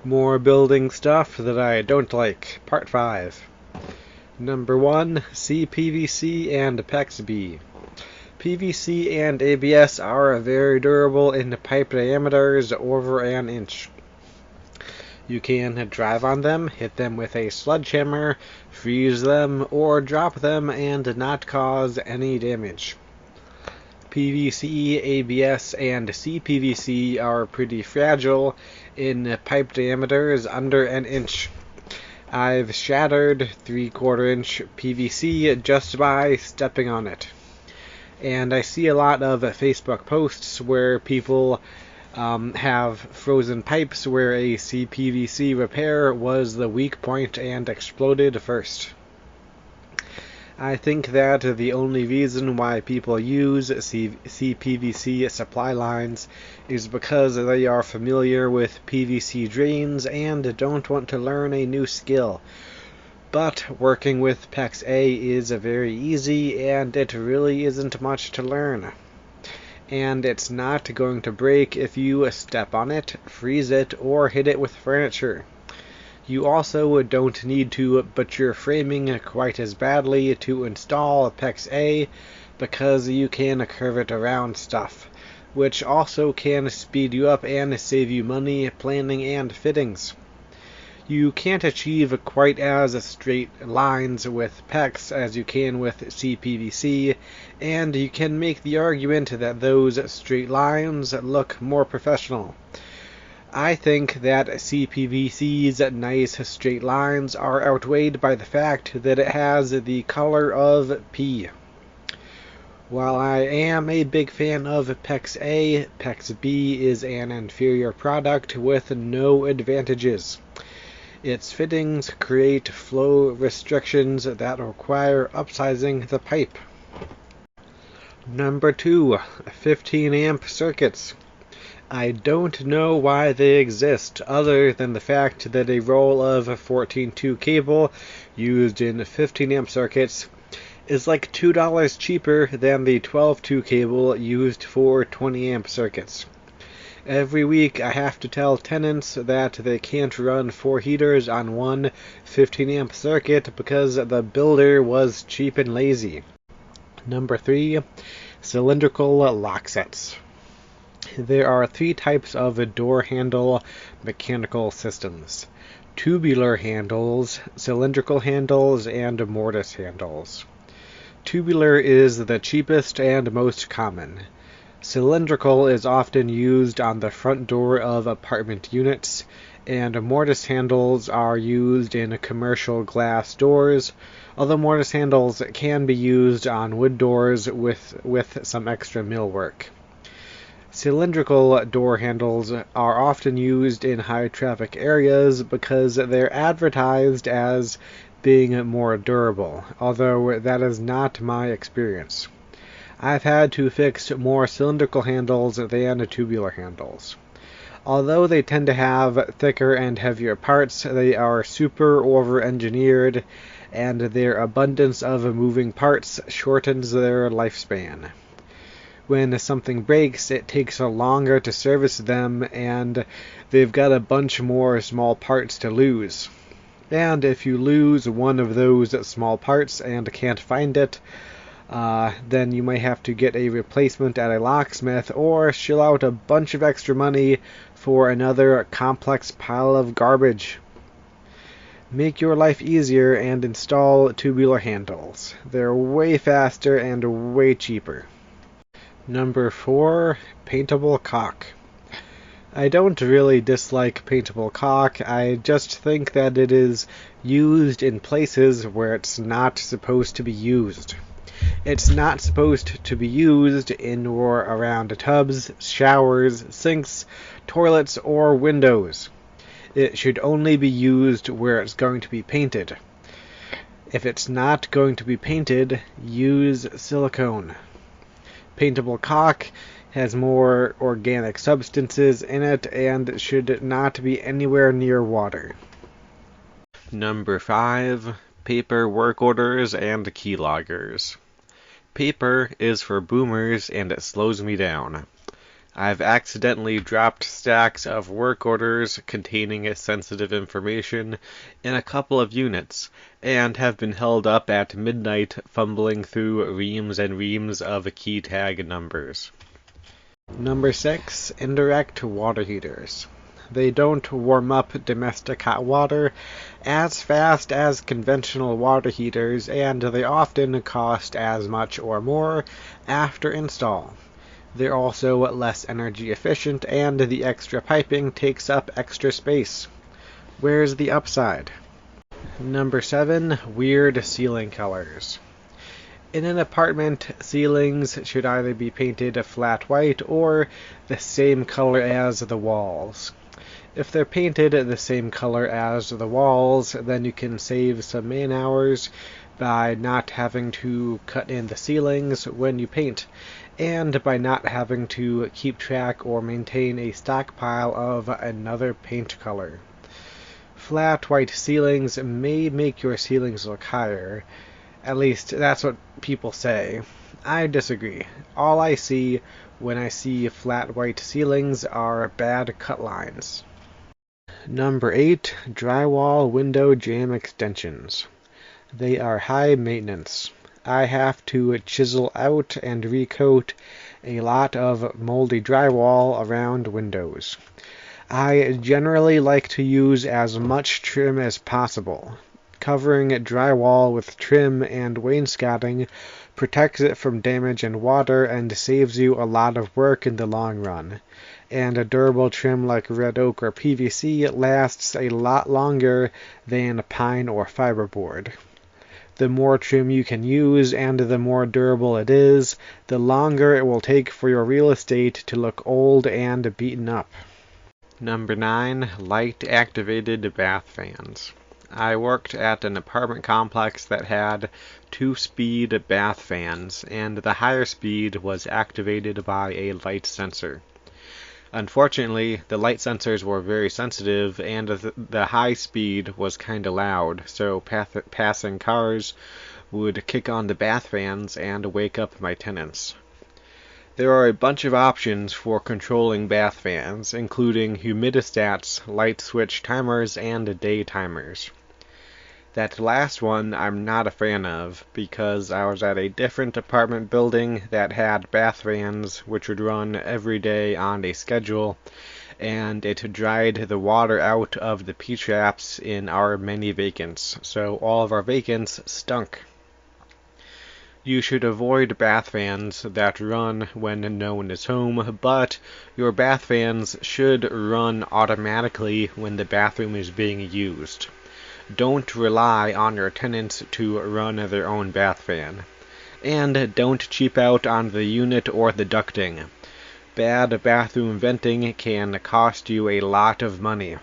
More building stuff that I don't like. Part 5. Number 1. CPVC and PEX-B. PVC and ABS are very durable in pipe diameters over an inch. You can drive on them, hit them with a sledgehammer, freeze them, or drop them and not cause any damage. PVC, ABS, and CPVC are pretty fragile in pipe diameters under an inch. I've shattered 3/4 inch PVC just by stepping on it. And I see a lot of Facebook posts where people have frozen pipes where a CPVC repair was the weak point and exploded first. I think that the only reason why people use CPVC supply lines is because they are familiar with PVC drains and don't want to learn a new skill. But working with PEX-A is very easy, and it really isn't much to learn. And it's not going to break if you step on it, freeze it, or hit it with furniture. You also don't need to butcher framing quite as badly to install PEX-A because you can curve it around stuff, which also can speed you up and save you money planning and fittings. You can't achieve quite as straight lines with PEX as you can with CPVC, and you can make the argument that those straight lines look more professional. I think that CPVC's nice straight lines are outweighed by the fact that it has the color of P. While I am a big fan of PEX-A, PEX-B is an inferior product with no advantages. Its fittings create flow restrictions that require upsizing the pipe. Number 2. 15 amp circuits. I don't know why they exist, other than the fact that a roll of 14-2 cable used in 15 amp circuits is like $2 cheaper than the 12-2 cable used for 20 amp circuits. Every week I have to tell tenants that they can't run 4 heaters on one 15 amp circuit because the builder was cheap and lazy. Number 3. Cylindrical lock sets. There are 3 types of door handle mechanical systems: tubular handles, cylindrical handles, and mortise handles. Tubular is the cheapest and most common. Cylindrical is often used on the front door of apartment units, and mortise handles are used in commercial glass doors, although mortise handles can be used on wood doors with some extra millwork. Cylindrical door handles are often used in high-traffic areas because they're advertised as being more durable, although that is not my experience. I've had to fix more cylindrical handles than tubular handles. Although they tend to have thicker and heavier parts, they are super over-engineered, and their abundance of moving parts shortens their lifespan. When something breaks, it takes longer to service them, and they've got a bunch more small parts to lose. And if you lose one of those small parts and can't find it, then you might have to get a replacement at a locksmith or shell out a bunch of extra money for another complex pile of garbage. Make your life easier and install tubular handles. They're way faster and way cheaper. Number 4. Paintable caulk. I don't really dislike paintable caulk. I just think that it is used in places where it's not supposed to be used. It's not supposed to be used in or around tubs, showers, sinks, toilets, or windows. It should only be used where it's going to be painted. If it's not going to be painted, use silicone. Paintable caulk has more organic substances in it and should not be anywhere near water. Number 5. Paper work orders and keyloggers. Paper is for boomers and it slows me down. I've accidentally dropped stacks of work orders containing sensitive information in a couple of units, and have been held up at midnight fumbling through reams and reams of key tag numbers. Number 6. Indirect water heaters. They don't warm up domestic hot water as fast as conventional water heaters, and they often cost as much or more after install. They're also less energy efficient, and the extra piping takes up extra space. Where's the upside? Number 7. Weird ceiling colors. In an apartment, ceilings should either be painted a flat white or the same color as the walls. If they're painted the same color as the walls, then you can save some man-hours by not having to cut in the ceilings when you paint, and by not having to keep track or maintain a stockpile of another paint color. Flat white ceilings may make your ceilings look higher. At least, that's what people say. I disagree. All I see when I see flat white ceilings are bad cut lines. Number 8. Drywall window jamb extensions. They are high maintenance. I have to chisel out and recoat a lot of moldy drywall around windows. I generally like to use as much trim as possible. Covering drywall with trim and wainscoting protects it from damage and water and saves you a lot of work in the long run. And a durable trim like red oak or PVC lasts a lot longer than pine or fiberboard. The more trim you can use and the more durable it is, the longer it will take for your real estate to look old and beaten up. Number 9. Light-activated bath fans. I worked at an apartment complex that had 2-speed bath fans, and the higher speed was activated by a light sensor. Unfortunately, the light sensors were very sensitive, and the high speed was kinda loud, so passing cars would kick on the bath fans and wake up my tenants. There are a bunch of options for controlling bath fans, including humidistats, light switch timers, and day timers. That last one I'm not a fan of, because I was at a different apartment building that had bath fans which would run every day on a schedule, and it dried the water out of the P-traps in our many vacants, so all of our vacants stunk. You should avoid bath fans that run when no one is home, but your bath fans should run automatically when the bathroom is being used. Don't rely on your tenants to run their own bath fan. And don't cheap out on the unit or the ducting. Bad bathroom venting can cost you a lot of money.